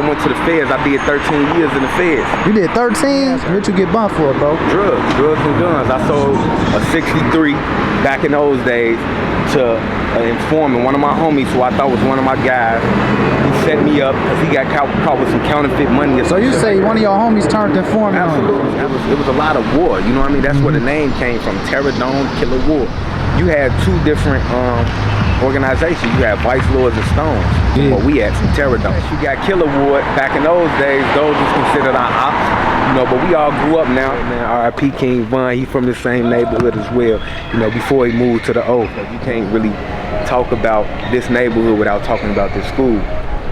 went to the feds. I did 13 years in the feds. You did 13? What you get bumped for, bro? Drugs and guns. I sold a 63 back in those days to an informant, one of my homies who I thought was one of my guys. He set me up because he got caught with some counterfeit money. So you say one of your homies turned informant? Absolutely. It was a lot of war, you know what I mean? That's where the name came from, Terror Dome, Killer War. You had two different organizations. You had Vice Lords and Stones. Yeah. Well, we had some Terror Domes. You got Killer Ward. Back in those days, those was considered our ops. You know, but we all grew up now. Man, R.I.P. King Von, he from the same neighborhood as well. You know, before he moved to the O. You can't really talk about this neighborhood without talking about this school.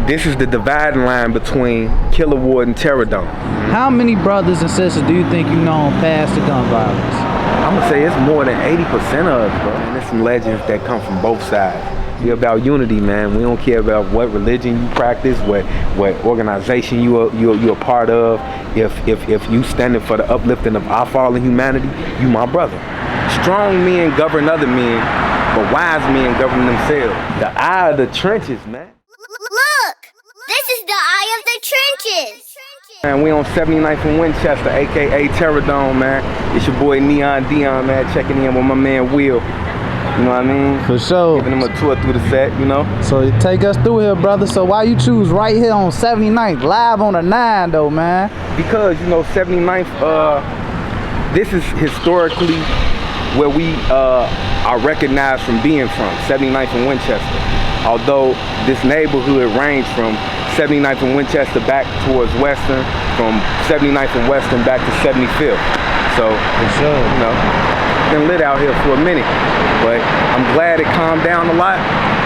This is the dividing line between Killer Ward and Terror Dome. How many brothers and sisters do you think you know past the gun violence? I'm gonna say it's more than 80% of us, bro. And there's some legends that come from both sides. We're about unity, man. We don't care about what religion you practice, what organization you're a part of. If you standing for the uplifting of our fallen humanity, you my brother. Strong men govern other men, but wise men govern themselves. The eye of the trenches, man. Look! This is the eye of the trenches! Man, we on 79th and Winchester, aka Terror Dome, man. It's your boy Dion, man, checking in with my man Will. You know what I mean? For sure. Giving him a tour through the set, you know? So take us through here, brother. So why you choose right here on 79th, live on the 9 though, man? Because, you know, 79th, this is historically where we are recognized from being from, 79th and Winchester. Although this neighborhood ranged from 79th and Winchester back towards Western, from 79th and Western back to 75th. So, for sure, you know, been lit out here for a minute. But I'm glad it calmed down a lot.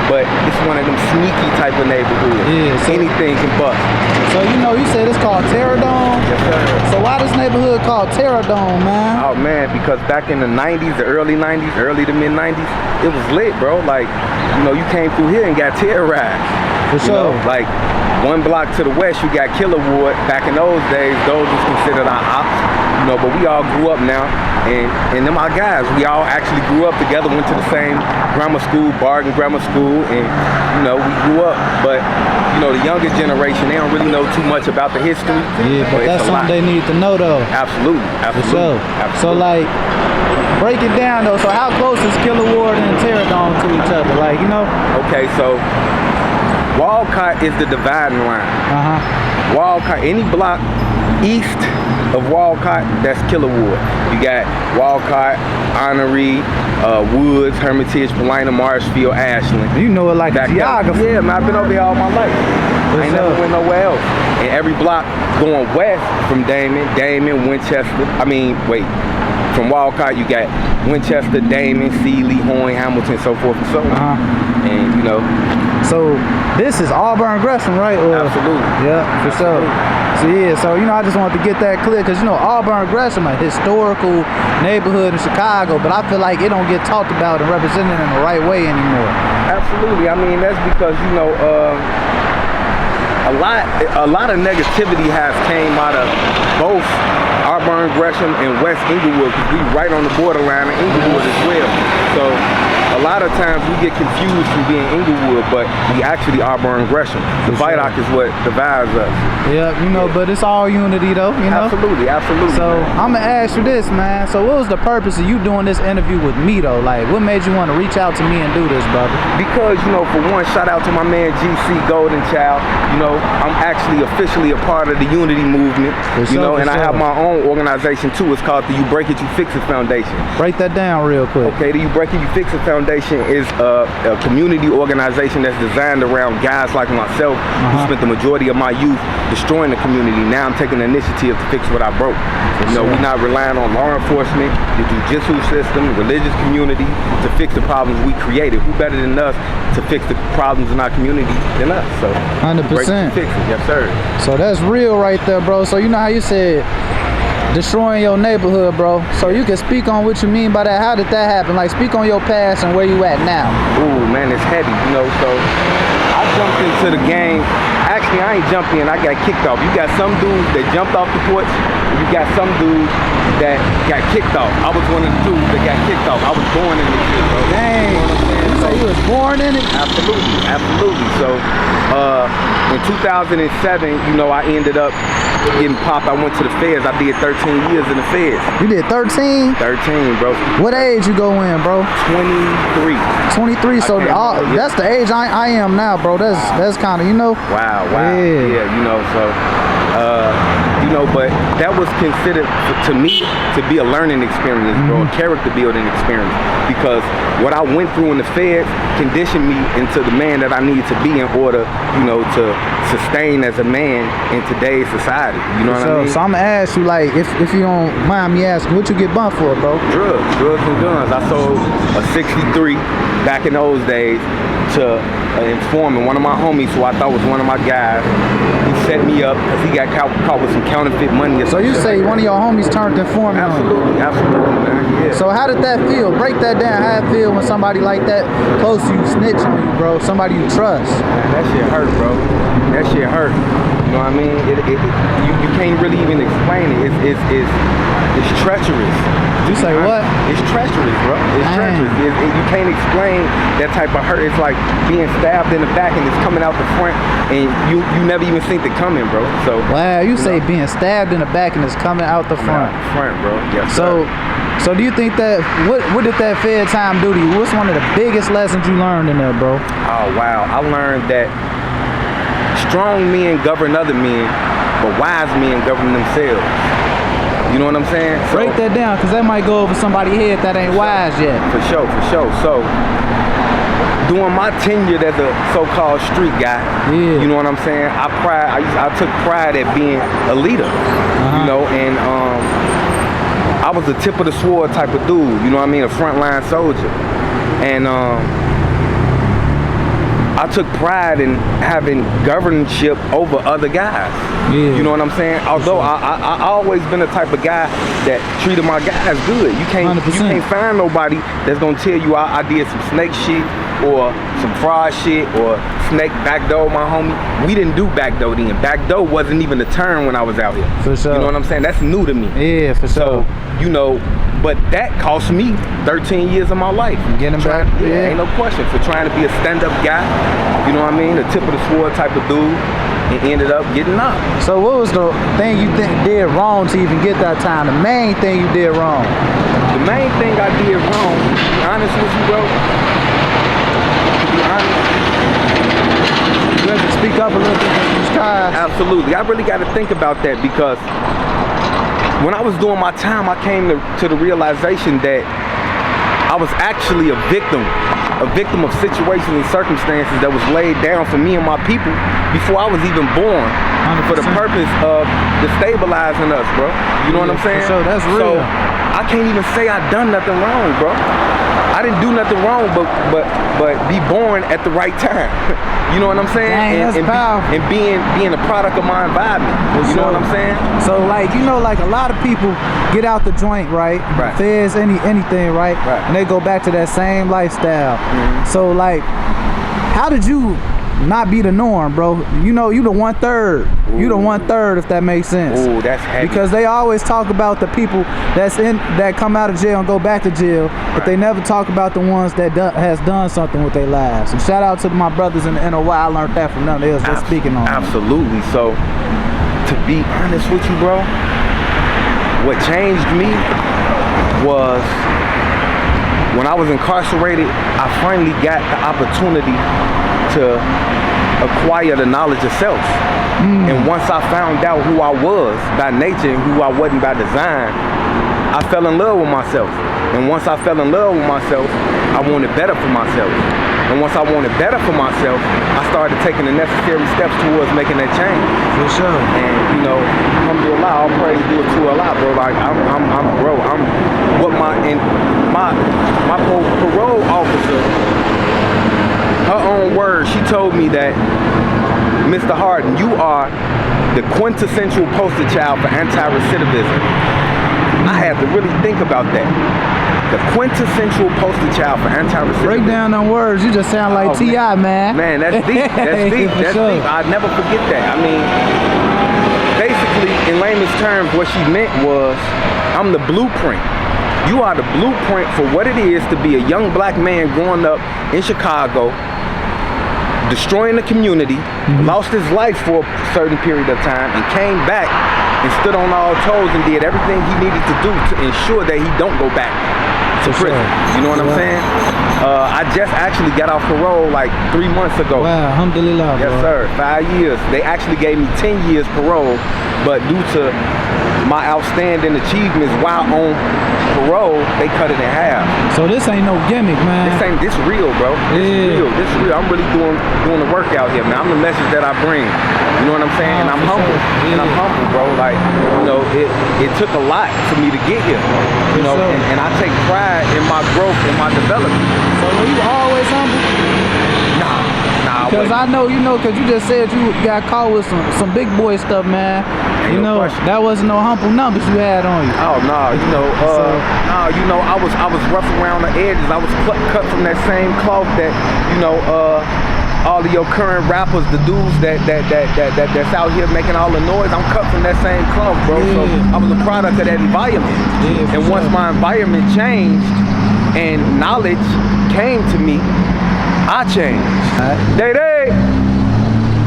But it's one of them sneaky type of neighborhoods. Yeah, so anything can bust. So you know, you said it's called Terror Dome? Yes, sir. So why this neighborhood called Terror Dome, man? Oh man, because back in the 90s, the early 90s, early to mid 90s, it was lit, bro. Like, you know, you came through here and got terrorized. For sure. You know, like, one block to the west, you got Killer Ward. Back in those days, those was considered our ops. You know, but we all grew up now, and them our guys. We all actually grew up together, went to the same grammar school, Barton Grammar School, and, you know, we grew up. But, you know, the younger generation, they don't really know too much about the history. Yeah, but that's something they need to know, though. Absolutely, absolutely. For sure. Absolutely. So, like, break it down, though. So how close is Killer Ward and Terror Dome to each other? Like, you know? Okay, so Walcott is the dividing line. Walcott, any block east of Walcott, that's Killer Ward. You got Walcott, Honoree, Woods, Hermitage, Paulina, Marshfield, Ashland. You know it like a geography. Yeah, man, I've been over there all my life. I ain't never went nowhere else. And every block going west from Damon, Winchester. From Walcott, you got Winchester, Damon, Sealy, Hoyne, Hamilton, so forth and so on. And, you know. So this is Auburn, Gresham, right? Absolutely. Yeah, for sure. So yeah, so you know, I just wanted to get that clear because you know, Auburn, Gresham, a historical neighborhood in Chicago, but I feel like it don't get talked about and represented in the right way anymore. Absolutely. I mean, that's because, you know, a lot of negativity has came out of both Auburn, Gresham, and West Inglewood, because we right on the borderline of Inglewood as well. So a lot of times we get confused from being Inglewood, but we actually Auburn, Gresham. The Vidoc is what divides us. Yeah, you know, but it's all unity though, you know? Absolutely, absolutely. So I'm gonna ask you this, man. So what was the purpose of you doing this interview with me though? Like, what made you want to reach out to me and do this, brother? Because, you know, for one, shout out to my man GC Golden Child. You know, I'm actually officially a part of the unity movement. You know, and I have my own organization too. It's called the You Break It, You Fix It Foundation. Break that down real quick. Okay, the You Break It, You Fix It Foundation is a community organization that's designed around guys like myself who spent the majority of my youth destroying the community. Now I'm taking the initiative to fix what I broke. You know, we're not relying on law enforcement, the jujitsu system, the religious community to fix the problems we created. Who better than us to fix the problems in our community than us? So 100%. Fix it. Yes, sir. So that's real right there, bro. So you know how you said destroying your neighborhood, bro. So you can speak on what you mean by that. How did that happen? Like, speak on your past and where you at now. Ooh, man, it's heavy, you know. So I jumped into the game. Actually, See, I ain't jumped in. I got kicked off. You got some dudes that jumped off the porch. You got some dudes that got kicked off. I was one of the dudes that got kicked off. I was born in this shit, bro. Dang. You say you was born in it? Absolutely, absolutely. So, in 2007, you know, I ended up getting popped. I went to the feds. I did 13 years in the feds. You did 13? 13, bro. What age you go in, bro? 23. 23. So that's the age I am now, bro. That's kind of, you know. Wow. Yeah. You know, so, you know, but that was considered to me to be a learning experience, bro, a character building experience, because what I went through in the feds conditioned me into the man that I needed to be in order, you know, to sustain as a man in today's society. You know what I mean? So I'm gonna ask you, like, if you don't mind me asking, what you get bumped for, bro? Drugs and guns. I sold a 63 back in those days to an informant, one of my homies who I thought was one of my guys. He set me up because he got caught with some counterfeit money. So you say one of your homies turned informant on you? Absolutely, man. Yeah. So how did that feel? Break that down. How it feel when somebody like that close to you snitch on you, bro? Somebody you trust. Man, that shit hurt, bro. That shit hurt. You know what I mean? You can't really even explain it. It's treacherous. You say what? It's treacherous, bro. It's treacherous. You can't explain that type of hurt. It's like being stabbed in the back and it's coming out the front, and you never even think it coming, bro. So wow, you say being stabbed in the back and it's coming out the front. Front, bro. Yes, so. So do you think that, what did that Fed time do to you? What's one of the biggest lessons you learned in there, bro? Oh, wow. I learned that strong men govern other men, but wise men govern themselves. You know what I'm saying? So, break that down, because that might go over somebody's head that ain't wise yet. For sure. So, during my tenure as a so-called street guy, you know what I'm saying? I took pride at being a leader, you know, and I was a tip of the sword type of dude, you know what I mean? A frontline soldier. And I took pride in having governorship over other guys. Yeah. You know what I'm saying? Although I always been the type of guy that treated my guys good. You can't find nobody that's gonna tell you I did some snake shit or some fraud shit or snake backdoor my homie. We didn't do backdoor then. Backdoor wasn't even a term when I was out here. For sure. You know what I'm saying? That's new to me. Yeah, for sure. So, you know, but that cost me 13 years of my life. Getting back, ain't no question, for trying to be a stand-up guy, you know what I mean, a tip of the sword type of dude, and ended up getting up. So what was the thing you did wrong to even get that time? The main thing you did wrong? The main thing I did wrong, to be honest with you, bro, you have to speak up a little bit with these guys. Absolutely. I really got to think about that, because when I was doing my time, I came to the realization that I was actually a victim of situations and circumstances that was laid down for me and my people before I was even born, 100%. For the purpose of destabilizing us, bro. You know what I'm saying? So that's real. So I can't even say I done nothing wrong, bro. I didn't do nothing wrong, but be born at the right time. You know what I'm saying? Dang, and being a product of my environment. You know what I'm saying? So, like, you know, like a lot of people get out the joint, right? Feds, anything, right? And they go back to that same lifestyle. So, like, how did you not be the norm, bro? You know, you the 1/3. You the 1/3, if that makes sense. Ooh, that's heavy. Because they always talk about the people that come out of jail and go back to jail, but they never talk about the ones that has done something with their lives. And shout out to my brothers in the NOI. I learned that from them. They was just speaking on. Absolutely. So, to be honest with you, bro, what changed me was when I was incarcerated, I finally got the opportunity to acquire the knowledge of self. And once I found out who I was by nature and who I wasn't by design, I fell in love with myself. And once I fell in love with myself, I wanted better for myself. And once I wanted better for myself, I started taking the necessary steps towards making that change. For sure. And you know, alhamdulillah, all praise due to Allah, bro. Like my parole officer, her own words, she told me that, Mr. Harden, you are the quintessential poster child for anti-recidivism. I had to really think about that. The quintessential poster child for anti-recidivism. Break down them words. You just sound like T.I., man. Man, that's deep. That's deep. That's deep. I'd never forget that. I mean, basically, in layman's terms, what she meant was, I'm the blueprint. You are the blueprint for what it is to be a young black man growing up in Chicago, destroying the community, lost his life for a certain period of time, and came back and stood on all toes and did everything he needed to do to ensure that he don't go back to prison. You know what I'm saying? I just actually got off parole like 3 months ago. Wow, alhamdulillah. Yes, sir. 5 years. They actually gave me 10 years parole, but due to my outstanding achievements while on parole, they cut it in half. So this ain't no gimmick, man. This real, bro. This real. I'm really doing the work out here, man. I'm the message that I bring. You know what I'm saying? And I'm humble. And I'm humble, bro. Like, you know, it took a lot for me to get here. You know, and I take pride in my growth and my development. So were you always humble? Nah. Because I know, because you just said you got caught with some big boy stuff, man. Ain't no question. That wasn't no humble numbers you had on you. Oh no, I was rough around the edges. I was cut from that same cloth that, all of your current rappers, the dudes that's out here making all the noise. I'm cut from that same cloth, bro. So I was a product of that environment. And once my environment changed and knowledge came to me, I changed. Day,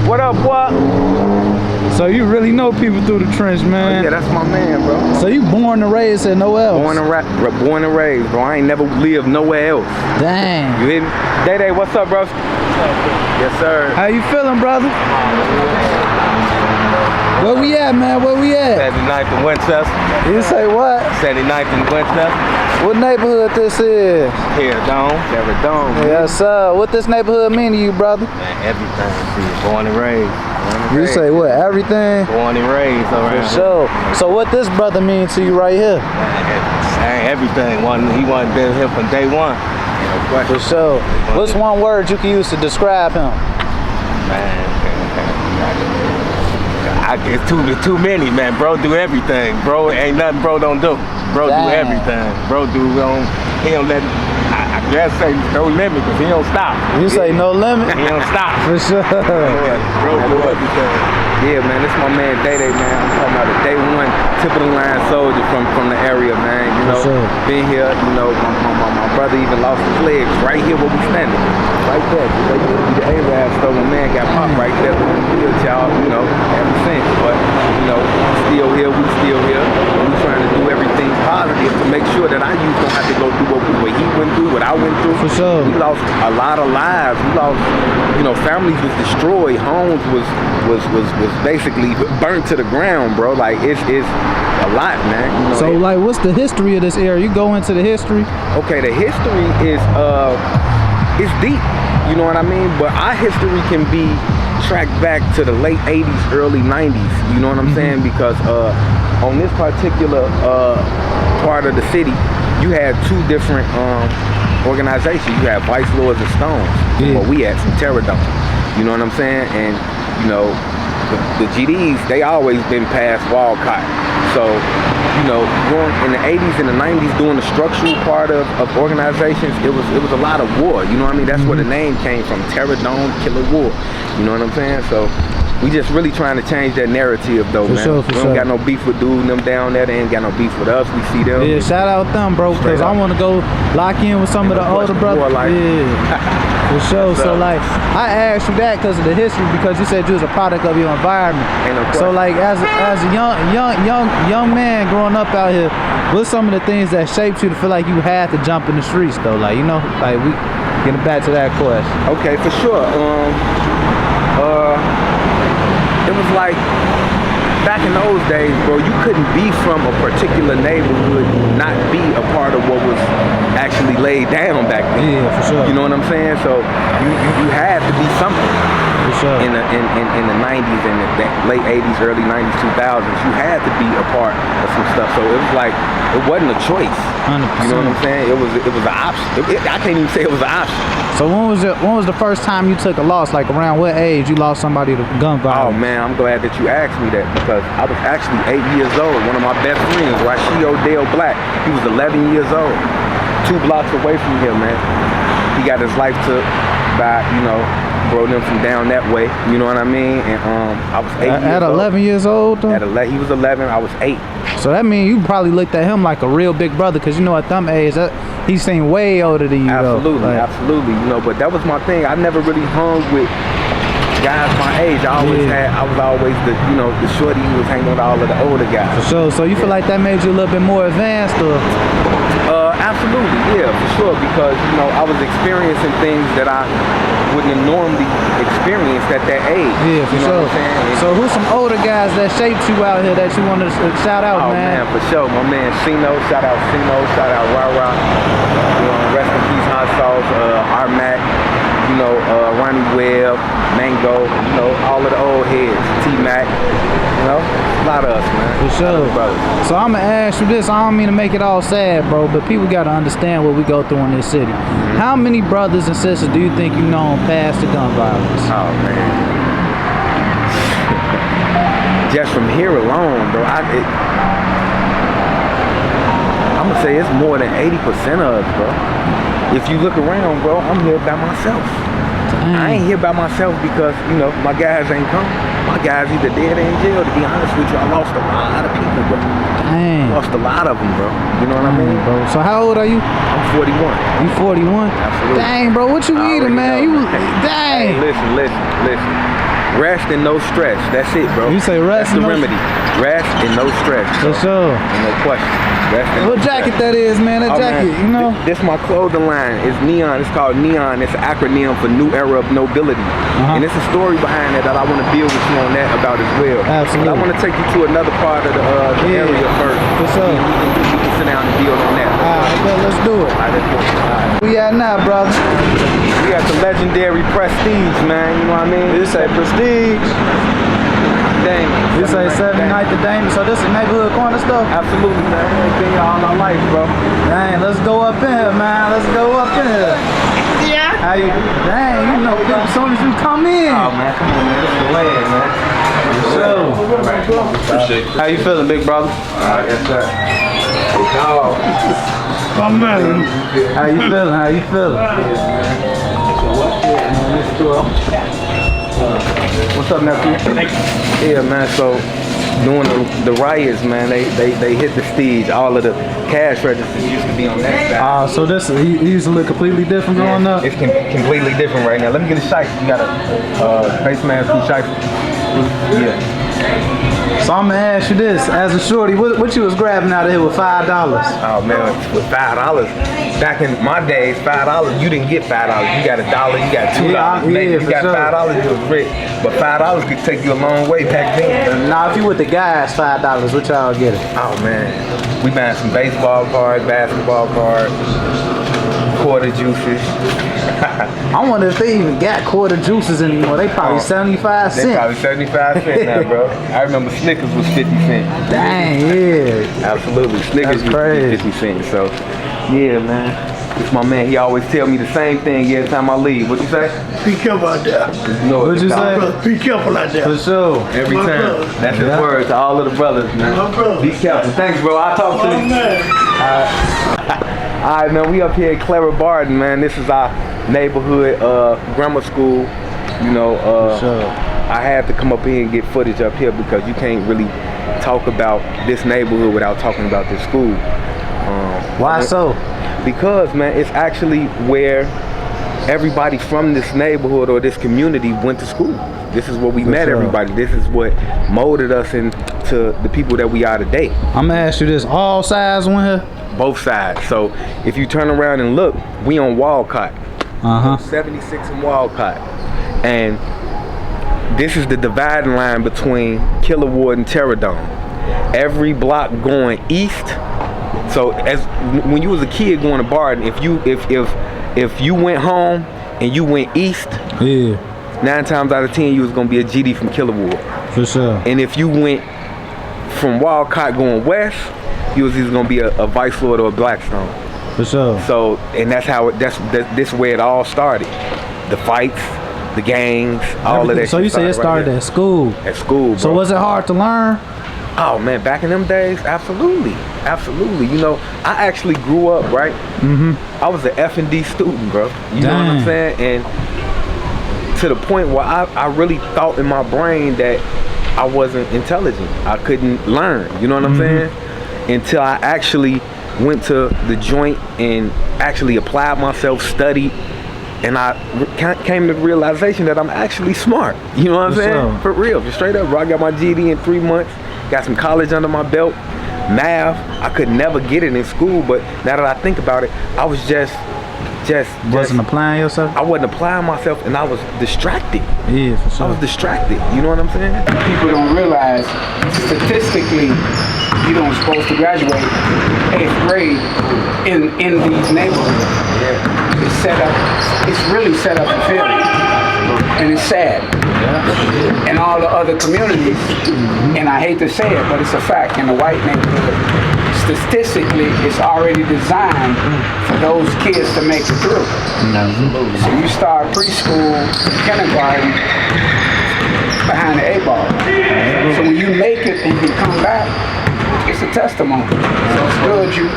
what up, what? So you really know people through the trench, man. Yeah, that's my man, bro. So you born and raised at nowhere else? Born and raised, bro. I ain't never lived nowhere else. Dang. You hear me? Day, what's up, bro? Yes, sir. How you feeling, brother? Where we at, man? Where we at? 79th and Winchester. You say what? 79th and Winchester. What neighborhood this is? Here, Dome. Yes, sir. What this neighborhood mean to you, brother? Man, everything. See, born and raised. You say what? Everything? Born and raised around For sure. So what this brother mean to you right here? Man, everything. He wanted been here from day one. For sure. What's one word you can use to describe him? Man, it's too many, man. Bro do everything. Bro ain't nothing bro don't do. Bro do everything. Bro he don't let, I guess say no limit, because he don't stop. You say no limit? He don't stop. For sure. Bro do everything. Yeah, man, this my man Day, man. I'm talking about a day one tip of the line soldier from the area, man. Been here, my brother even lost his legs right here where we standing. Right there. The Arab store, my man got popped right there. Y'all, ever since. But, still here, we still here. And we trying to do everything positive to make sure that our youth don't have to go through what he went through, what I went through. For sure. We lost a lot of lives. We lost, families was destroyed. Homes was basically burnt to the ground, bro. Like it's a lot, man. So like, what's the history of this area? You go into the history? Okay, the history is it's deep. You know what I mean? But our history can be tracked back to the late 80s, early 90s. You know what I'm saying? Because on this particular part of the city, you had two different organizations. You had Vice Lords and Stones. Where we at, some Terror Dome. You know what I'm saying? And the GDs, they always been past Walcott. So, going in the 80s and the 90s, doing the structural part of organizations, it was a lot of war. You know what I mean? That's where the name came from, Terror Dome, Killer War. You know what I'm saying? So we just really trying to change that narrative, though, man. Sure, we don't got no beef with dude and them down there. They ain't got no beef with us. We see them. Yeah, shout out them, bro, because I want to go lock in with some of the older brothers. For sure. So like, I asked you that because of the history, because you said you was a product of your environment. So like, as a young man growing up out here, what's some of the things that shaped you to feel like you had to jump in the streets, though? Like, like we getting back to that question. Okay, for sure. It was like, back in those days, bro, you couldn't be from a particular neighborhood, not be a part of what was actually laid down back then. Yeah, for sure. You know what I'm saying? So you had to be something. For sure. In the 90s and the late 80s, early 90s, 2000s, you had to be a part of some stuff. So it was like, it wasn't a choice. 100%. You know what I'm saying? It was an option. I can't even say it was an option. So when was the first time you took a loss? Like around what age you lost somebody to gun violence? Oh man, I'm glad that you asked me that because I was actually 8 years old. One of my best friends, Rashid Odell Black, he was 11 years old. 2 blocks away from here, man. He got his life took by, bro, them from down that way. You know what I mean? And I was 8 years old. At 11 years old? Though? He was 11. I was 8. So that means you probably looked at him like a real big brother, because at them age, he seemed way older than you. Absolutely, though. absolutely. But that was my thing. I never really hung with guys my age. I was always the shorty who was hanging with all of the older guys. For sure. So you feel like that made you a little bit more advanced, or? Absolutely, yeah, for sure. Because I was experiencing things that I wouldn't have normally experienced at that age. Yeah, for sure. So who's some older guys that shaped you out here that you want to shout out, man? Oh man, for sure. My man Sino, shout out Sino, shout out Rara. Rest in peace, Hot Sauce, Armac. Ronnie Webb, Mango, all of the old heads, T-Mac, a lot of us, man. For sure. So I'm gonna ask you this, I don't mean to make it all sad, bro, but people gotta understand what we go through in this city. Mm-hmm. How many brothers and sisters do you think you know past the gun violence? Oh, man. Just from here alone, bro, I'm gonna say it's more than 80% of us, bro. If you look around, bro, I'm here by myself. Dang. I ain't here by myself because, my guys ain't come. My guys either dead or in jail. To be honest with you, I lost a lot of people, bro. Dang. Lost a lot of them, bro. You know what I mean? Bro. So how old are you? I'm 41. You 41? Absolutely. Dang, bro, what you eating, man? Dang. Hey, listen. Rest and no stress. That's it, bro. You say rest That's the remedy. Rest and no stress. For sure. No question. What jacket that is, man? That jacket, man. This my clothing line. It's Neon. It's called Neon. It's an acronym for New Era of Nobility. And it's a story behind that I want to build with you on that about as well. Absolutely. But I want to take you to another part of the area first. For sure. We can sit down and build on that. All right, let's do it. All right, let's do it. All right. We at now, brother? We got the legendary Prestige, man. You know what I mean? This say Prestige. Damon. This say 79th to Damon. So this is neighborhood corner stuff? Absolutely, man. It's been here all my life, bro. Dang, let's go up in here, man. Let's go up in here. Yeah. How you? Dang, as soon as you come in. Oh, man. Come on, man. This is the land, man. So, Appreciate it. how you feeling, big brother? Yes, sir. My man. How you feeling? What's up, nephew? Yeah, man. So during the riots, man, they hit the stage. All of the cash registers used to be on that side. So this he used to look completely different growing up. It's completely different right now. Let me get a shite. You got a face mask and shite. Yeah. So I'm gonna ask you this: as a shorty, what you was grabbing out of here with $5? Oh man, with $5. Back in my days, $5, you didn't get $5. You got $1, you got $2. Maybe you got $5, you was rich. But $5 could take you a long way back then. Now, if you with the guys, $5, what y'all get it? Oh man, we buying some baseball cards, basketball cards, quarter juices. I wonder if they even got quarter juices anymore. They probably 75 cents. They probably 75 cents now, bro. I remember Snickers was 50 cents. Dang, yeah. Absolutely, Snickers used to be 50 cents. So, yeah, man. It's my man. He always tell me the same thing every time I leave. What you say? Be careful out there. What'd you say? Be careful out there. For sure. Every My time. brother. That's his word to all of the brothers, man. My brother. Be careful. Thanks, bro. I'll talk to you. All right, man. We up here at Clara Barton, man. This is our neighborhood grammar school. Sure. I had to come up here and get footage up here because you can't really talk about this neighborhood without talking about this school. Why so? Because, man, it's actually where everybody from this neighborhood or this community went to school. This is where we met everybody. This is what molded us into the people that we are today. I'm gonna ask you this: all sides went here? Both sides. So if you turn around and look, we on Walcott. 76 and Walcott. And this is the dividing line between Killerwood and Terradome. Every block going east. So when you was a kid going to Barton, if you went home and you went east, 9 times out of 10 you was gonna be a GD from Killerwood. For sure. And if you went from Walcott going west, you was either gonna be a Vice Lord or a Blackstone. For sure. So, and that's how this is where it all started. The fights, the gangs, all of that. So you say it started at school? At school, bro. So was it hard to learn? Oh man, back in them days, absolutely. You know, I actually grew up, right? I was an F&D student, bro. You know what I'm saying? And to the point where I really thought in my brain that I wasn't intelligent. I couldn't learn, you know what I'm saying? Until I actually went to the joint and actually applied myself, studied, and I came to the realization that I'm actually smart. You know what I'm saying? For real, just straight up, bro. I got my GED in 3 months, got some college under my belt. Math, I could never get it in school, but now that I think about it, I was just wasn't applying yourself? I wasn't applying myself, and I was distracted. Yeah, for sure. I was distracted. You know what I'm saying? People don't realize, statistically, you don't supposed to graduate 8th grade in these neighborhoods. Yeah. It's set up. It's really set up for failure, and it's sad. Yeah. In all the other communities, and I hate to say it, but it's a fact. In the white neighborhood, statistically, it's already designed for those kids to make it through. So you start preschool, kindergarten, behind the 8 ball. So when you make it and you come back, it's a testimony. So it's good you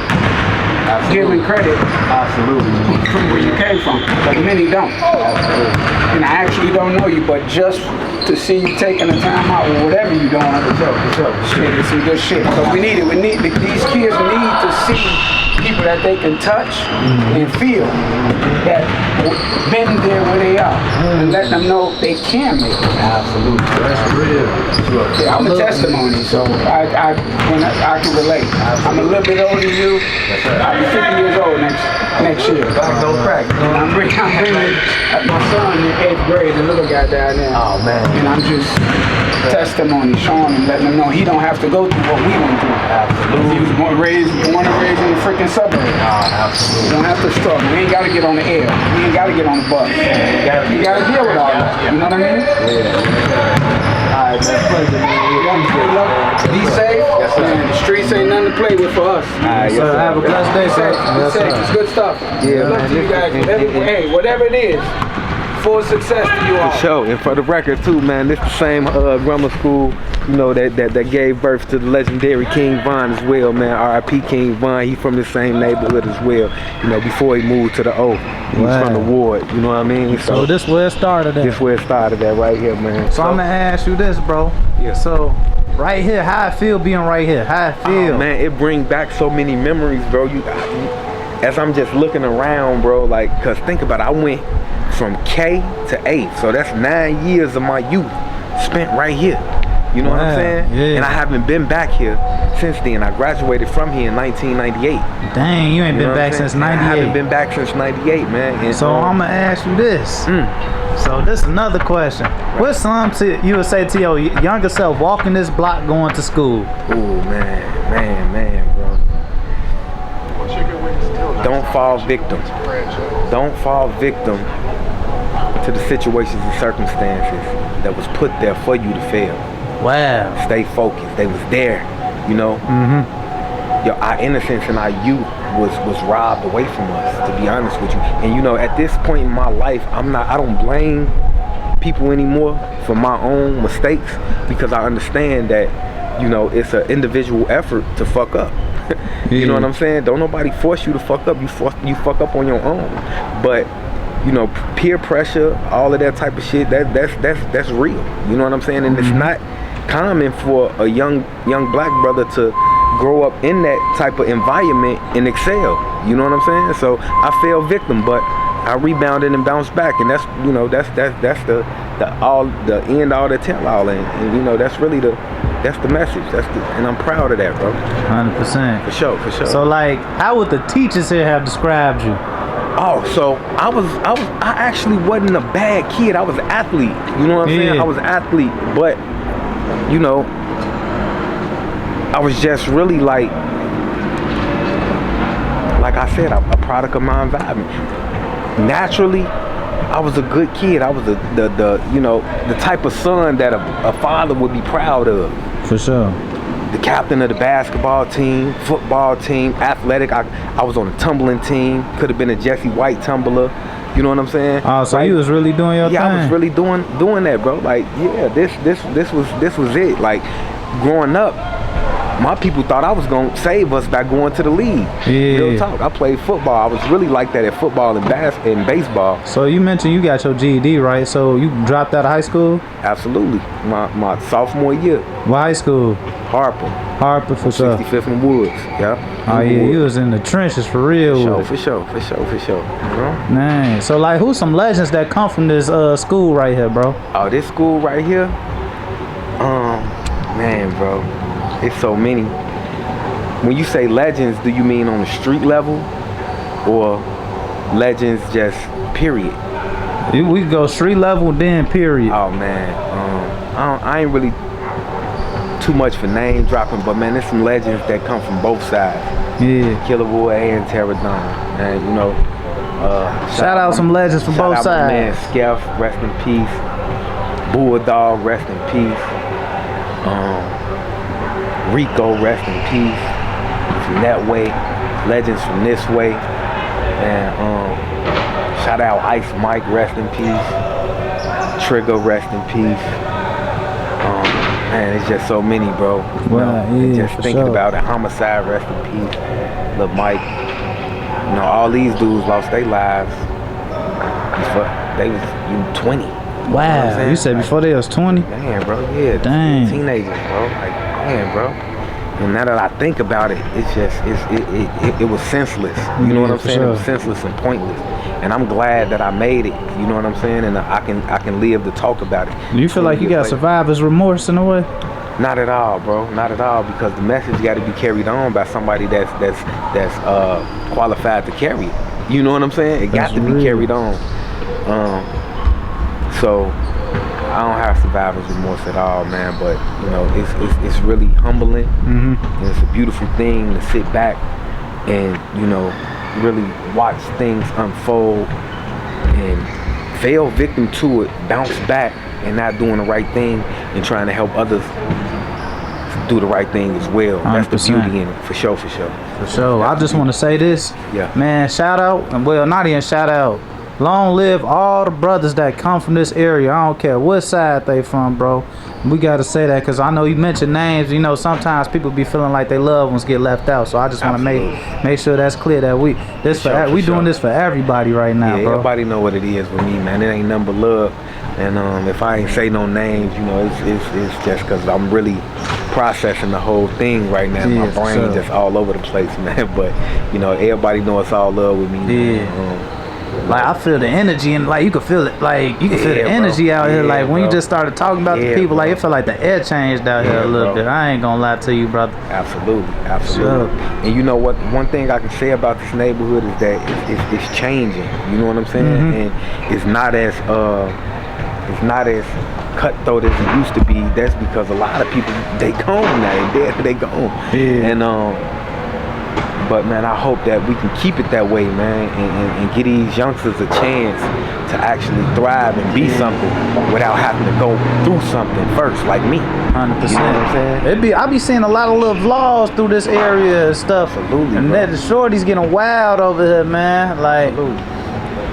giving credit from where you came from, but many don't. And I actually don't know you, but just to see you taking the time out or whatever you're doing, shit, it's some good shit. Because we need it. These kids need to see people that they can touch and feel that been there where they are, and let them know they can make it. Absolutely. That's real. Yeah, I'm a testimony, so I can relate. I'm a little bit older than you. I'll be 50 years old next year. Don't crack. And I'm bringing my son in 8th grade, the little guy down there. Oh man. And I'm just testimony, showing him, letting him know he don't have to go through what we went through. Absolutely. He was born and raised in the freaking suburbs. Absolutely. You don't have to struggle. We ain't got to get on the air. We ain't got to get on the bus. You got to deal with all that. You know what I mean? Yeah. All right, man. Pleasure, man. Be safe. Yes, sir. Man, the streets ain't nothing to play with for us. All right, yes, sir. Have a blessed day, sir. Be safe. It's good stuff. Yeah, good luck man. to you guys. Hey, whatever it is, full success to you all. For sure. And for the record too, man, this the same grammar school, you know, that gave birth to the legendary King Von as well, man. R.I.P. King Von. He from the same neighborhood as well. You know, before he moved to the O, he was from the Ward. You know what I mean? So this where it started at. This where it started at, right here, man. So I'm gonna ask you this, bro. Yeah. So right here, how I feel being right here? How I feel? Oh, man, it brings back so many memories, bro. As I'm just looking around, bro, like, cause think about it, I went from K to 8, so that's 9 years of my youth spent right here. You know what I'm saying? Yeah. And I haven't been back here since then. I graduated from here in 1998. Dang, you ain't been back since 98. I haven't been back since 98, man. And so I'm gonna ask you this. So this is another question. What something you would say to your younger self walking this block going to school? Oh man, bro. Don't fall victim. Don't fall victim to the situations and circumstances that was put there for you to fail. Wow. Stay focused. They was there, you know. Our innocence and our youth was robbed away from us, to be honest with you. And you know, at this point in my life, I don't blame people anymore for my own mistakes, because I understand that, you know, it's an individual effort to fuck up. You know what I'm saying? Don't nobody force you to fuck up. You fuck up on your own. But you know, peer pressure, all of that type of shit, that's real. You know what I'm saying? And it's not common for a young black brother to grow up in that type of environment and excel. You know what I'm saying? So I fell victim, but I rebounded and bounced back, and that's, you know, that's the end all the tell all, and you know, that's really that's the message. And I'm proud of that, bro. 100%. For sure. So like, how would the teachers here have described you? Oh, so I actually wasn't a bad kid. I was an athlete. You know what I'm saying? I was an athlete, but you know, I was just really like I said, a product of my environment. Naturally, I was a good kid. I was the you know, the type of son that a father would be proud of. For sure. the captain of the basketball team, football team, athletic. I was on a tumbling team. Could have been a Jesse White tumbler. You know what I'm saying? Oh, so you was really doing your thing? Yeah, I was really doing that, bro. Like, yeah, this was it. Like, growing up, my people thought I was gonna save us by going to the league. Yeah. Real talk. I played football. I was really like that at football and baseball. So you mentioned you got your GED, right? So you dropped out of high school? Absolutely. My sophomore year. What high school? Harper for sure. 65th and Woods. Yeah. Oh yeah, you was in the trenches for real. For sure. You know? Man, so like, who's some legends that come from this school right here, bro? Oh, this school right here. Man, bro, it's so many. When you say legends, do you mean on the street level, or legends just period? We could go street level, then period. Oh man, I ain't really too much for name dropping, but man, there's some legends that come from both sides. Yeah. Killer Boy and Terradon, and you know. Shout out some legends from both sides. My man Skeff, rest in peace. Bulldog, rest in peace. Rico, rest in peace. From that way, legends from this way, and shout out Ice Mike, rest in peace. Trigger, rest in peace. Man, it's just so many, bro. Well, you know, yeah, just thinking about it. Homicide, rest in peace. Lil Mike. You know, all these dudes lost their lives before they was 20. Wow, you said before they was 20? Man, bro, yeah. Dang. Teenagers, bro. Like, man, bro. And now that I think about it, it's just, it was senseless. You know what I'm saying? Sure. It was senseless and pointless. And I'm glad that I made it. You know what I'm saying? And I can live to talk about it. Do you feel like you got survivor's remorse in a way? Not at all, bro. Not at all, because the message got to be carried on by somebody that's qualified to carry it. You know what I'm saying? It got to be carried on. So I don't have survivor's remorse at all, man. But you know, it's really humbling. And it's a beautiful thing to sit back and really watch things unfold and fail victim to it, bounce back, and not doing the right thing and trying to help others do the right thing as well. 100%. That's the beauty in it, for sure. For sure. I just want to say this. Yeah. Man, shout out, well, not even shout out. Long live all the brothers that come from this area. I don't care what side they from, bro. We got to say that because I know you mentioned names. You know, sometimes people be feeling like their loved ones get left out. So I just want to make sure that's clear that we doing this for everybody right now, bro. Everybody know what it is with me, man. It ain't nothing but love. And if I ain't say no names, it's just because I'm really processing the whole thing right now. My brain just all over the place, man. But everybody know it's all love with me. Yeah. Like I feel the energy, and like you can feel it, like you can feel the energy out here. Like when you just started talking about the people, like it felt like the air changed out here a little bit. I ain't gonna lie to you, brother. Absolutely. And you know what? One thing I can say about this neighborhood is that it's changing. You know what I'm saying? And it's not as cutthroat as it used to be. That's because a lot of people they gone now. They gone. Yeah. And but man, I hope that we can keep it that way, man, and give these youngsters a chance to actually thrive and be something without having to go through something first, like me. 100%. You know what I'm saying? I be seeing a lot of little vlogs through this area and stuff. Absolutely. And that the shorties getting wild over here, man. Like,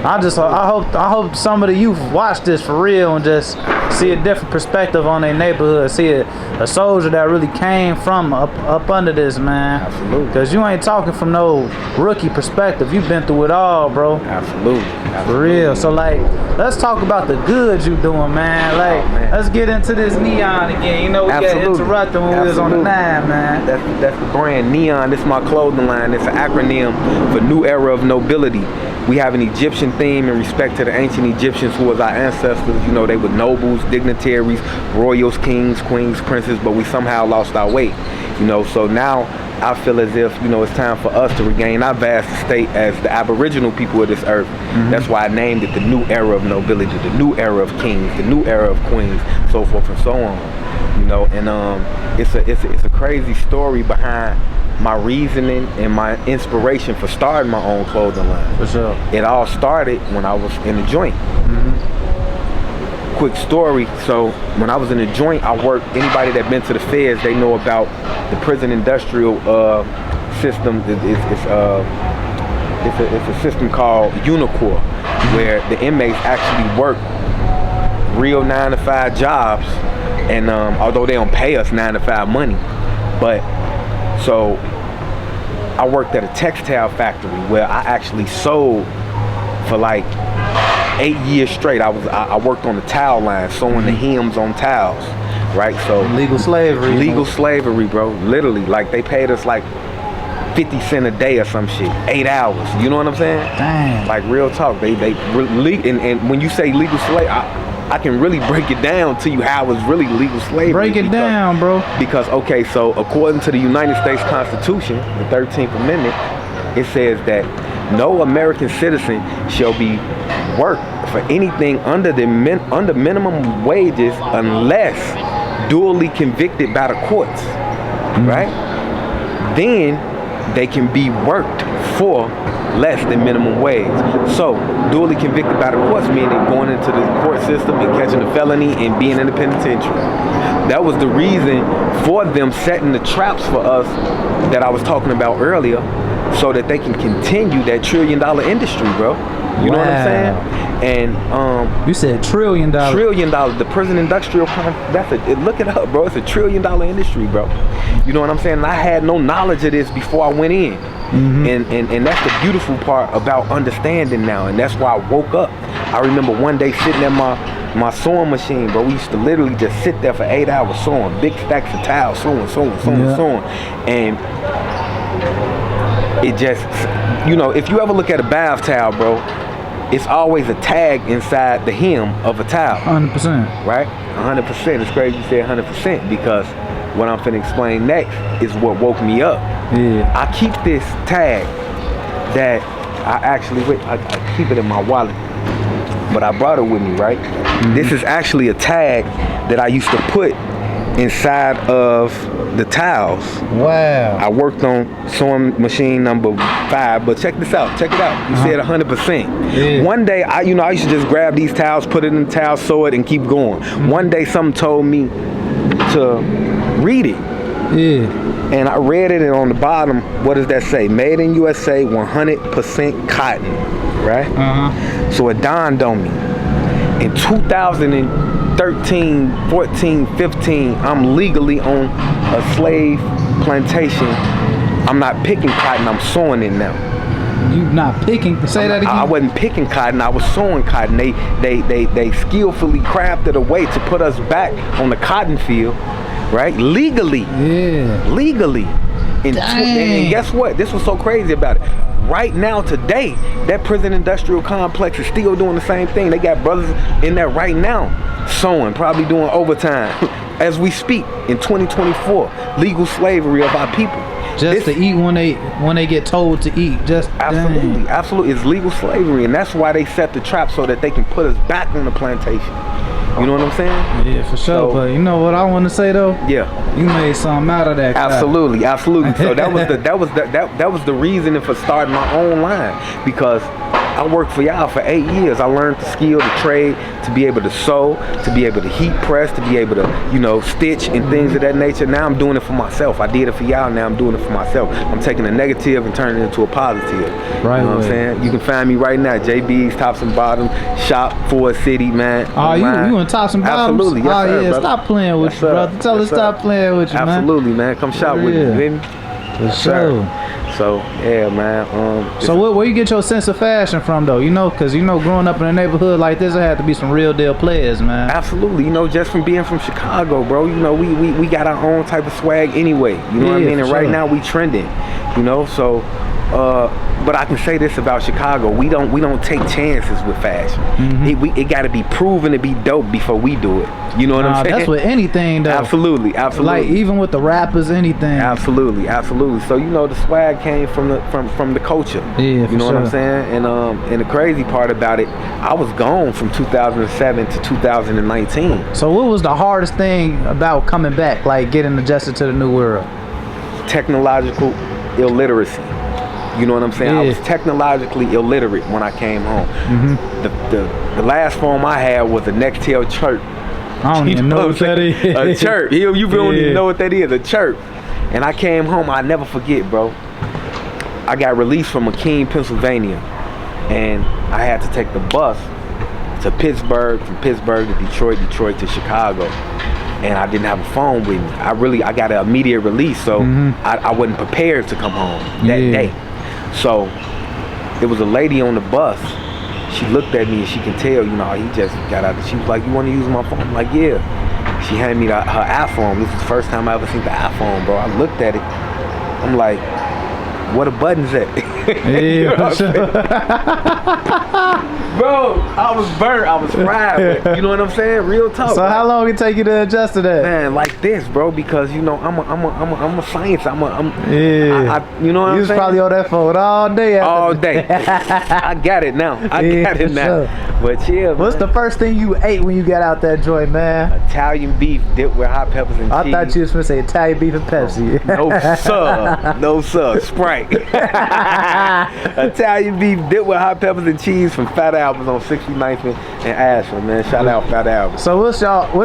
I hope some of the youth watch this for real and just see a different perspective on their neighborhood. See a soldier that really came from up under this, man. Absolutely. Because you ain't talking from no rookie perspective. You've been through it all, bro. Absolutely. For real. So like, let's talk about the good you doing, man. Like, let's get into this Neon again. You know, we got interrupted when we was on the 9, man. That's the brand Neon. This is my clothing line. It's an acronym for New Era of Nobility. We have an Egyptian theme in respect to the ancient Egyptians who was our ancestors. You know, they were nobles, dignitaries, royals, kings, queens, princes, but we somehow lost our way. You know, so now I feel as if, it's time for us to regain our vast estate as the aboriginal people of this earth. That's why I named it the New Era of Nobility, the New Era of Kings, the New Era of Queens, so forth and so on. And it's a crazy story behind my reasoning and my inspiration for starting my own clothing line. For sure. It all started when I was in the joint. quick story. So when I was in the joint, I worked. Anybody that been to the feds, they know about the prison industrial system. It's a system called Unicor, where the inmates actually work real 9-to-5 jobs, and although they don't pay us 9-to-5 money, but so I worked at a textile factory where I actually sold for like 8 years straight. I worked on the towel line, sewing the hems on towels, right? So Legal slavery. legal slavery, bro. Literally, like they paid us like 50 cents a day or some shit, 8 hours. You know what I'm saying? Damn. Like real talk. And when you say legal slave, I can really break it down to you how it's really legal slavery. Break it down, bro. Because, okay, so according to the United States Constitution, the 13th Amendment, it says that no American citizen shall be worked for anything under minimum wages unless duly convicted by the courts, right? Then they can be worked for less than minimum wage. So duly convicted by the courts meaning going into the court system and catching a felony and being in the penitentiary. That was the reason for them setting the traps for us that I was talking about earlier, so that they can continue that $1 trillion industry, bro. You know what I'm saying? And you said $1 trillion. $1 trillion. The prison industrial look it up, bro. It's $1 trillion industry, bro. You know what I'm saying? And I had no knowledge of this before I went in. And that's the beautiful part about understanding now, and that's why I woke up. I remember one day sitting at my sewing machine, bro. We used to literally just sit there for 8 hours sewing, big stacks of towels, sewing. And it just, you know, if you ever look at a bath towel, bro, it's always a tag inside the hem of a towel. 100%. Right? 100%. It's crazy you say 100% because what I'm finna explain next is what woke me up. Yeah. I keep this tag that I keep it in my wallet, but I brought it with me, right? This is actually a tag that I used to put inside of the towels. Wow. I worked on sewing machine number 5, but check this out. Check it out. You said 100%. Yeah. One day, I used to just grab these towels, put it in the towel, sew it, and keep going. One day, something told me to read it. Yeah. And I read it, and on the bottom, what does that say? Made in USA, 100% cotton, right? So it dawned on me. In 2013, 14, 15, I'm legally on a slave plantation. I'm not picking cotton, I'm sewing it now. You not picking? Say that again. I wasn't picking cotton, I was sewing cotton. They skillfully crafted a way to put us back on the cotton field, right? Legally. Yeah. Legally. And guess what? This was so crazy about it. Right now, today, that prison industrial complex is still doing the same thing. They got brothers in there right now, sewing, probably doing overtime as we speak in 2024. Legal slavery of our people. Just to eat when they get told to eat. Just absolutely. It's legal slavery, and that's why they set the trap so that they can put us back on the plantation. You know what I'm saying? Yeah, for sure. So, but you know what I want to say though? Yeah. You made something out of that. Absolutely. So that was the reasoning for starting my own line, because I worked for y'all for 8 years. I learned the skill, the trade, to be able to sew, to be able to heat press, to be able to, stitch and things of that nature. Now I'm doing it for myself. I did it for y'all, now I'm doing it for myself. I'm taking a negative and turning it into a positive. Right. You know what I'm saying? You can find me right now, JB's Tops and Bottoms, shop Ford City, man. Oh, you in Tops and Bottoms? Absolutely. Yes, sir, yeah, brother. Stop playing with you, brother. Tell us stop playing with you, man. Absolutely, man. Come shop with me. You hear me? For sure. So yeah, man. So where you get your sense of fashion from, though? Because growing up in a neighborhood like this, there had to be some real deal players, man. Absolutely. Just from being from Chicago, bro. We got our own type of swag anyway. You know what I mean? And right now we trending. So. But I can say this about Chicago: we don't take chances with fashion. It got to be proven to be dope before we do it. You know what I'm saying? That's with anything, though. Absolutely. Like even with the rappers, anything. Absolutely. So the swag came from the culture. Yeah, you know what I'm saying? And the crazy part about it, I was gone from 2007 to 2019. So what was the hardest thing about coming back, like getting adjusted to the new world? Technological illiteracy. You know what I'm saying? Yeah. I was technologically illiterate when I came home. The last phone I had was a Nextel chirp. I don't even know what that is. A chirp. You don't even know what that is, a chirp. And I came home, I never forget, bro. I got released from McKean, Pennsylvania, and I had to take the bus to Pittsburgh, from Pittsburgh to Detroit, Detroit to Chicago. And I didn't have a phone with me. I got an immediate release, so I wasn't prepared to come home that day. So it was a lady on the bus. She looked at me and she can tell, you know, he just got out. She was like, "You want to use my phone?" I'm like, "Yeah." She handed me her iPhone. This is the first time I ever seen the iPhone, bro. I looked at it. I'm like, "What the buttons at?" You know what I'm saying? Bro, I was burnt. I was fried. But, you know what I'm saying? Real talk. So how long it take you to adjust to that? Man, like this, bro, because you know I'm a science. You know what I'm You was saying? probably on that phone all day. All day. I got it now. I got it now. Sure. But yeah, What's the first thing you ate when you got out that joint, man? Italian beef dipped with hot peppers and I cheese. thought you was gonna say Italian beef and Pepsi. No sir, no sir, Sprite. Italian beef dipped with hot peppers and cheese from Fat Albert's on 69th and Ashland, man. Shout out Fat Albert. So what's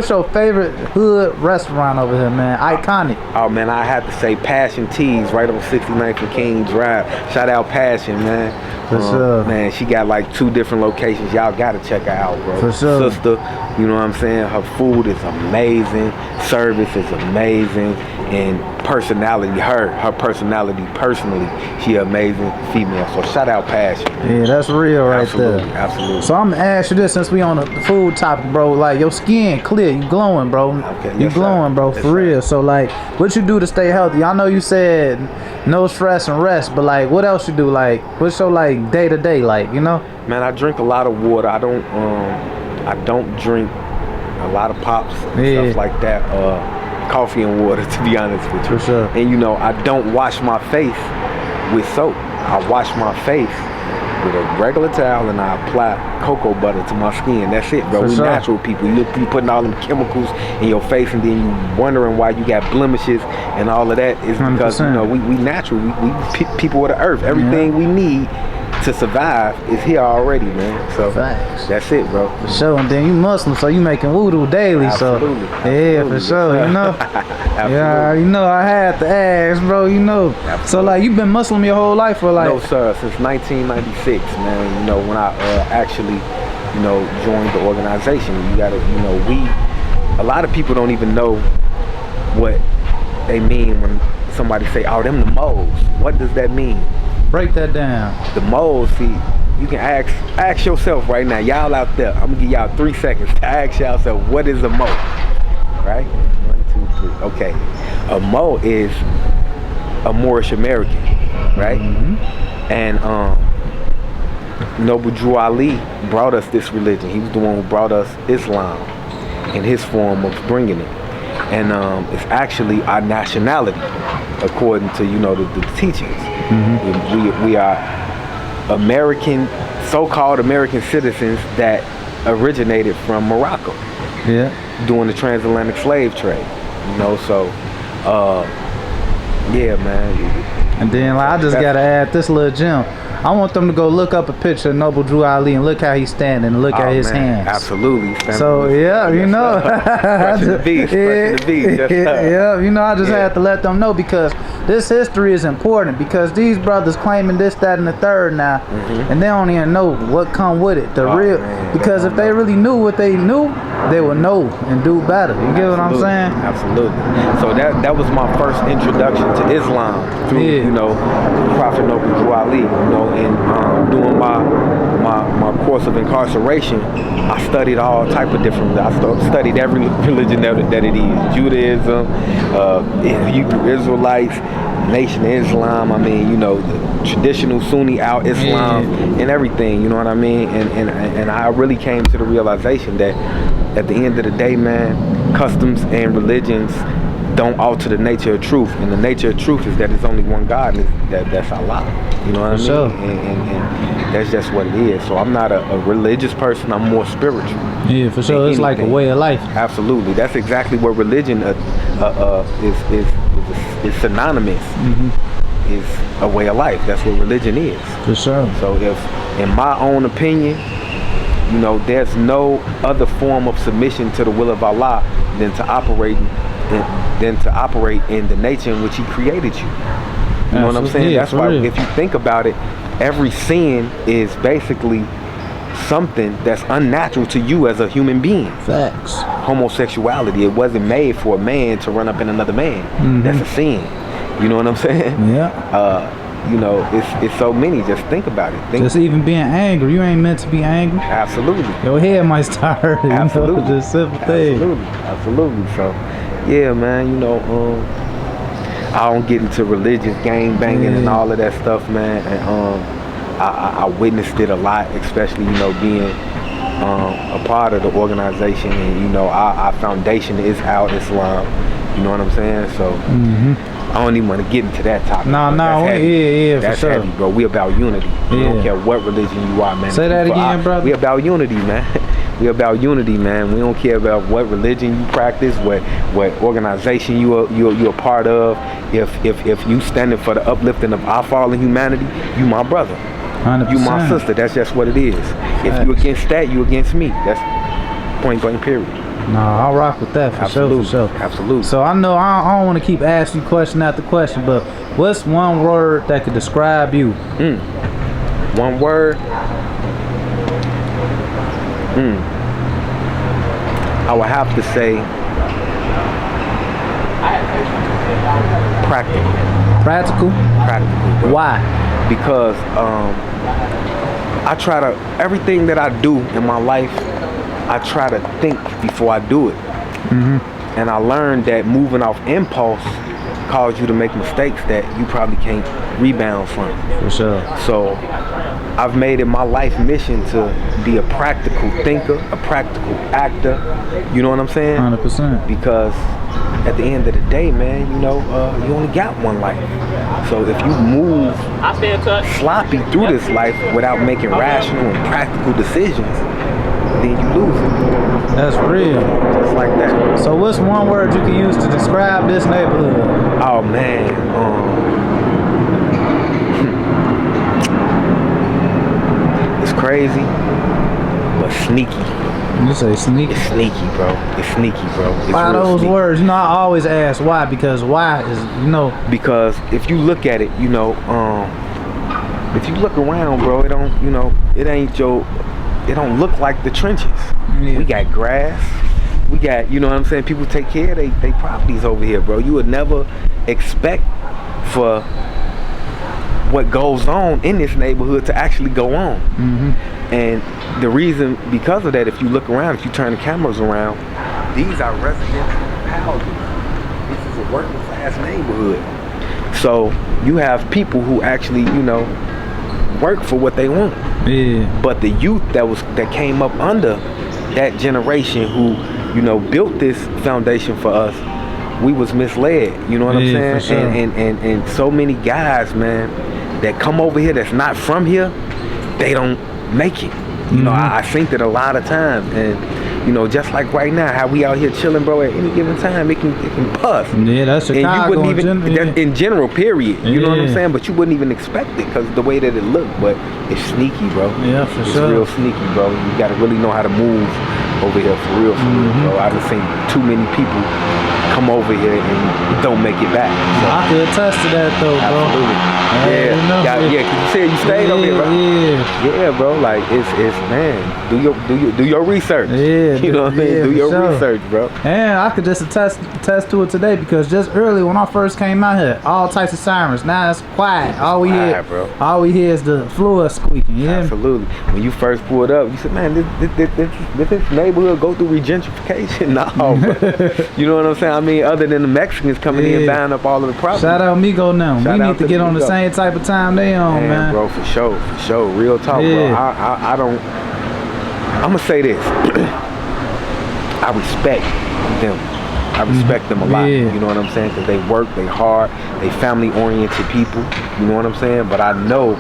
your favorite hood restaurant over here, man? Iconic. Oh man, I had to say Passion Teas right on 69th and King Drive. Shout out Passion, man. For sure. Man, she got like 2 different locations. Y'all gotta check her out, bro. For sure. Sister, you know what I'm saying? Her food is amazing. Service is amazing. And personality, her personality personally, she an amazing female. So shout out Passion. Yeah, that's real right Absolutely, there. absolutely. So I'm gonna ask you this, since we on the food topic, bro. Like, your skin clear, you glowing, bro. Okay, You yes, glowing, sir. bro, Yes, for sir. real. So like, what you do to stay healthy? I know you said no stress and rest, but like, what else you do? Like, what's your like day to day, like, you know? Man, I drink a lot of water. I don't drink a lot of pops and stuff like that. Coffee and water, to be honest with you. For sure. And you know, I don't wash my face with soap. I wash my face with a regular towel and I apply cocoa butter to my skin. That's it, bro. For We sure. natural people. You putting all them chemicals in your face and then you wondering why you got blemishes and all of that is because 100%. you know we natural. We people of the earth. Everything we need to survive is here already, man. So Facts. that's it, bro. For sure. And then you Muslim, so you making wudu daily. Absolutely. So yeah, for Absolutely. sure. You know. Absolutely. Yeah, you know, I had to ask, bro. You know. Absolutely. So like, you've been Muslim your whole life, or like? No, sir. Since 1996, man. You know, when I actually, you know, joined the organization. You gotta, you know, a lot of people don't even know what they mean when somebody say, "Oh, them the moles." What does that mean? Break that down. The moles, see, you can ask yourself right now, y'all out there. I'm gonna give y'all 3 seconds to ask yourself, what is a mole? Right? 1, 2, 3. Okay. A mole is a Moorish American, right? And Noble Drew Ali brought us this religion. He was the one who brought us Islam in his form of bringing it. And it's actually our nationality, according to, you know, the teachings. We are American, so-called American citizens that originated from Morocco. Yeah. During the transatlantic slave trade. You know, so yeah, man. And then like, I just gotta add this little gem. I want them to go look up a picture of Noble Drew Ali and look how he's standing and look at his hands. Absolutely. So yeah, you know, Crushing the beast, crushing the beast. Yes, sir. yeah, you know, I just had to let them know because this history is important because these brothers claiming this, that, and the third now, and they don't even know what come with it. The real, man, because if they really knew what they knew, they would know and do better. You get what I'm saying? Absolutely. So that was my first introduction to Islam through, you know, Prophet Noble Drew Ali. You know, and doing my course of incarceration, I studied all type of different. I studied every religion that it is: Judaism, Hebrew Israelites, Nation of Islam. I mean, you know, the traditional Sunni Al Islam and everything. You know what I mean? And I really came to the realization that at the end of the day, man, customs and religions don't alter the nature of truth, and the nature of truth is that there's only one God, and that's Allah. You know what I mean? Sure. And that's just what it is. So I'm not a religious person. I'm more spiritual. Yeah, for sure. It's like a way of life. Absolutely. That's exactly what religion is synonymous. is a way of life. That's what religion is. For sure. So if, in my own opinion, you know, there's no other form of submission to the will of Allah than to operate in the nature in which He created you. You know what I'm saying? Yeah, that's why real. if you think about it, every sin is basically something that's unnatural to you as a human being. Facts. Homosexuality, it wasn't made for a man to run up in another man. That's a sin. You know what I'm saying? Yeah. You know, it's so many. Just think about it. Just even being angry, you ain't meant to be angry. Absolutely. Your head might start hurting. Absolutely. You know, just simple thing. Absolutely. So, yeah, man. You know, I don't get into religious gang banging and all of that stuff, man. And I witnessed it a lot, especially, you know, being a part of the organization. And, you know, our foundation is Islam. You know what I'm saying? So I don't even want to get into that topic. No, that's for sure. heavy, bro. We about unity. We don't care what religion you are, man. Say that again, brother. We about unity, man. We about unity, man. We don't care about what religion you practice, what organization you're a part of. If you standing for the uplifting of our fallen humanity, you my brother. 100%. You my sister. That's just what it is. If you against that, you against me. That's point blank period. No, I'll rock with that for sure. Absolutely. So I know I don't want to keep asking you question after question, but what's one word that could describe you? One word. I would have to say practical. Practical? Practical, bro. Why? Because I try to, everything that I do in my life, I try to think before I do it. And I learned that moving off impulse cause you to make mistakes that you probably can't rebound from. For sure. So I've made it my life mission to be a practical thinker, a practical actor. You know what I'm saying? 100%. Because at the end of the day, man, you know, you only got one life. So if you move sloppy through this life without making rational and practical decisions, then you lose it. That's real. Just like that. So what's one word you can use to describe this neighborhood? Oh man, it's crazy, but sneaky. You say sneaky? It's sneaky, bro. It's sneaky, bro. It's why real those sneaky. words? You know, I always ask why, because why is, you know. Because if you look at it, you know, if you look around, bro, it don't, you know, it don't look like the trenches. Yeah. We got grass. We got, you know what I'm saying? People take care of they properties over here, bro. You would never expect for what goes on in this neighborhood to actually go on. And the reason, because of that, if you look around, if you turn the cameras around, these are residential houses. This is a working class neighborhood. So you have people who actually, you know, work for what they want. Yeah. But the youth that came up under that generation who, you know, built this foundation for us, we was misled. You know what I'm saying? For sure. And so many guys, man, that come over here that's not from here, they don't make it. You know, I think that a lot of times, and you know, just like right now, how we out here chilling, bro, at any given time, it can bust. Yeah, that's Chicago. And you wouldn't even, in general, period. You know what I'm Yeah. saying? But you wouldn't even expect it because the way that it looked. But it's sneaky, bro. Yeah, for it's sure. real sneaky, bro. You got to really know how to move over here for real, bro. I've seen too many people come over here and don't make it back. So, I could attest to that though, bro. absolutely. Yeah, Cause you said you stayed over here, bro. Yeah. Bro. Like it's man, do your research. Yeah, you know what I mean. yeah, Do your for sure. research, bro. And I could just attest to it today because just early when I first came out here, all types of sirens. Now it's quiet. All we hear is the floor squeaking. Yeah. Absolutely. When you first pulled up, you said, "Man, this neighborhood go through regentrification." No, bro. You know what I'm saying? I mean, other than the Mexicans coming in buying up all of the property. Shout out Migo now. Shout we out need to to get on the Migo. same type of time they on, man. Bro, for sure. Real talk, bro. I don't. I'm gonna say this. I respect them. I respect them a lot. Yeah. You know what I'm saying? Because they work, they hard, they family-oriented people. You know what I'm saying? But I know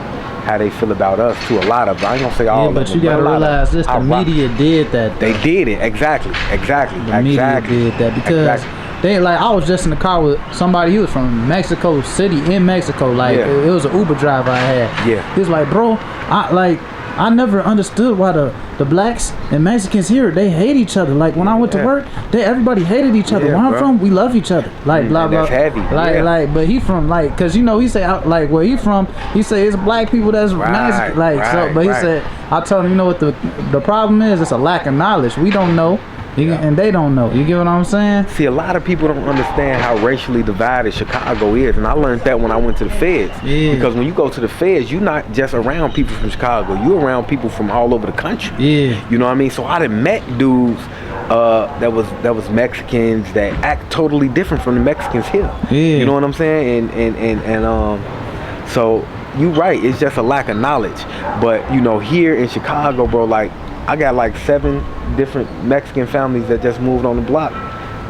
how they feel about us too. A lot of them. I ain't gonna say all of them. But you gotta realize this. The media did that. They did it. Exactly. The media did that because they like I was just in the car with somebody. He was from Mexico City in Mexico. Like it was an Uber driver I had. Yeah. He was like, bro, I never understood why the blacks and Mexicans here, they hate each other. Like when I went to work, everybody hated each other. Where I'm from, we love each other. Like blah blah. That's heavy. Like but he from like, cause you know he say like where he from, he say it's black people that's Mexican. Like so, but he said I told him, you know what the problem is? It's a lack of knowledge. We don't know. And they don't know. You get what I'm saying? See, a lot of people don't understand how racially divided Chicago is, and I learned that when I went to the feds. Yeah. Because when you go to the feds, you're not just around people from Chicago. You're around people from all over the country. Yeah. You know what I mean? So I done met dudes that was Mexicans that act totally different from the Mexicans here. Yeah. You know what I'm saying? And so you right. It's just a lack of knowledge. But you know, here in Chicago, bro, like I got like 7 different Mexican families that just moved on the block.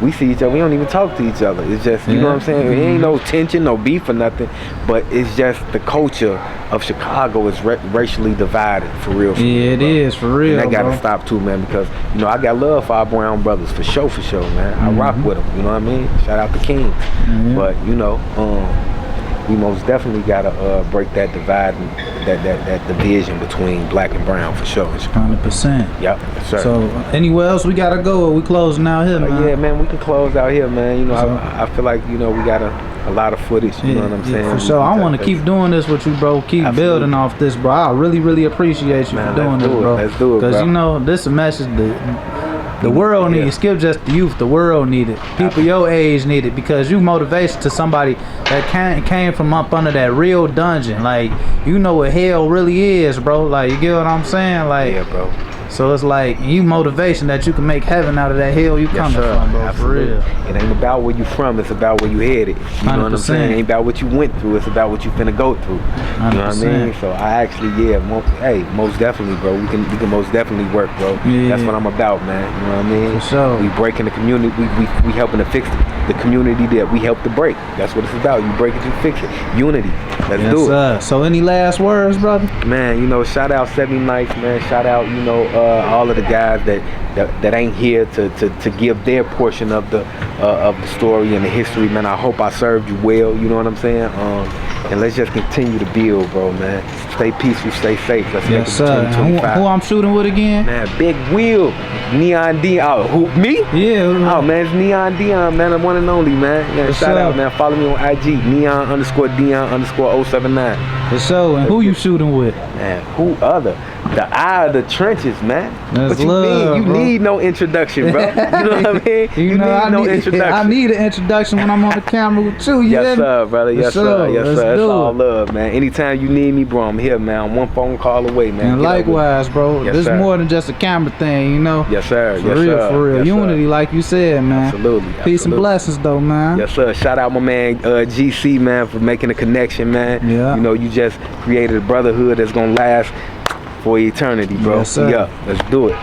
We see each other. We don't even talk to each other. It's just, you know what I'm saying? It ain't no tension, no beef or nothing. But it's just the culture of Chicago is racially divided for real. Yeah, it is for real. And that gotta stop too, man. Because you know I got love for our brown brothers for sure, man. I rock with them. You know what I mean? Shout out to Kings. But you know, we most definitely gotta break that divide and that division between black and brown for sure. 100%. Yep, sir. So anywhere else we gotta go, or we closing out here, man? Yeah, man, we can close out here, man. You know, I feel like, you know, we got a lot of footage. You know what I'm saying? For sure. I want to keep doing this with you, bro. Keep building off this, bro. I really appreciate you for doing this, bro. Let's do it, bro. Because you know, this is a message the world needs. Skip just the youth. The world need it. People your age need it, because you motivation to somebody that came from up under that real dungeon. Like, you know what hell really is, bro. Like, you get what I'm saying? Like, yeah, bro. So it's like you motivation that you can make heaven out of that hell you coming from, bro. Absolutely. For real. It ain't about where you from, it's about where you headed. You know what I'm saying? It ain't about what you went through, it's about what you finna go through. 100%. You know what I mean? So I actually, most definitely, bro. We can most definitely work, bro. Yeah. That's what I'm about, man. You know what I mean? For sure. We breaking the community, we helping to fix the community that we help to break. That's what it's about. You break it, you fix it. Unity. Let's do it. Sir. So any last words, brother? Man, you know, shout out 70 Nights, man. Shout out, you know, all of the guys that ain't here to give their portion of the story and the history, man. I hope I served you well, you know what I'm saying? And let's just continue to build, bro, man. Stay peaceful, stay safe. Let's make it 2025. Who I'm shooting with again? Man, Big Wheel, Neon Dion. Who, me? Yeah. Oh, man, it's Neon Dion, man. The one and only, man. Yeah, shout out, man. Follow me on IG, Neon_Dion_079. For sure. And who you shooting with? Man, who other? The eye of the trenches, man. That's what you love, mean? You need no introduction, bro. You know what I mean? You know, need no introduction. I need an introduction when I'm on the camera with you. Yes, sir, brother. Yes, sir. Yes, sir. That's all love, man. Anytime you need me, bro, I'm here, man. I'm one phone call away, man. And likewise, bro. Yes, this is sir. more than just a camera thing, you know? Yes, sir. For real, for real. Yes, Unity, like you said, man. Absolutely. Peace and blessings, though, man. Yes, sir. Shout out my man GC, man, for making a connection, man. Yeah. You know, you just created a brotherhood that's gonna last for eternity, bro. Yes, sir. Yeah, let's do it.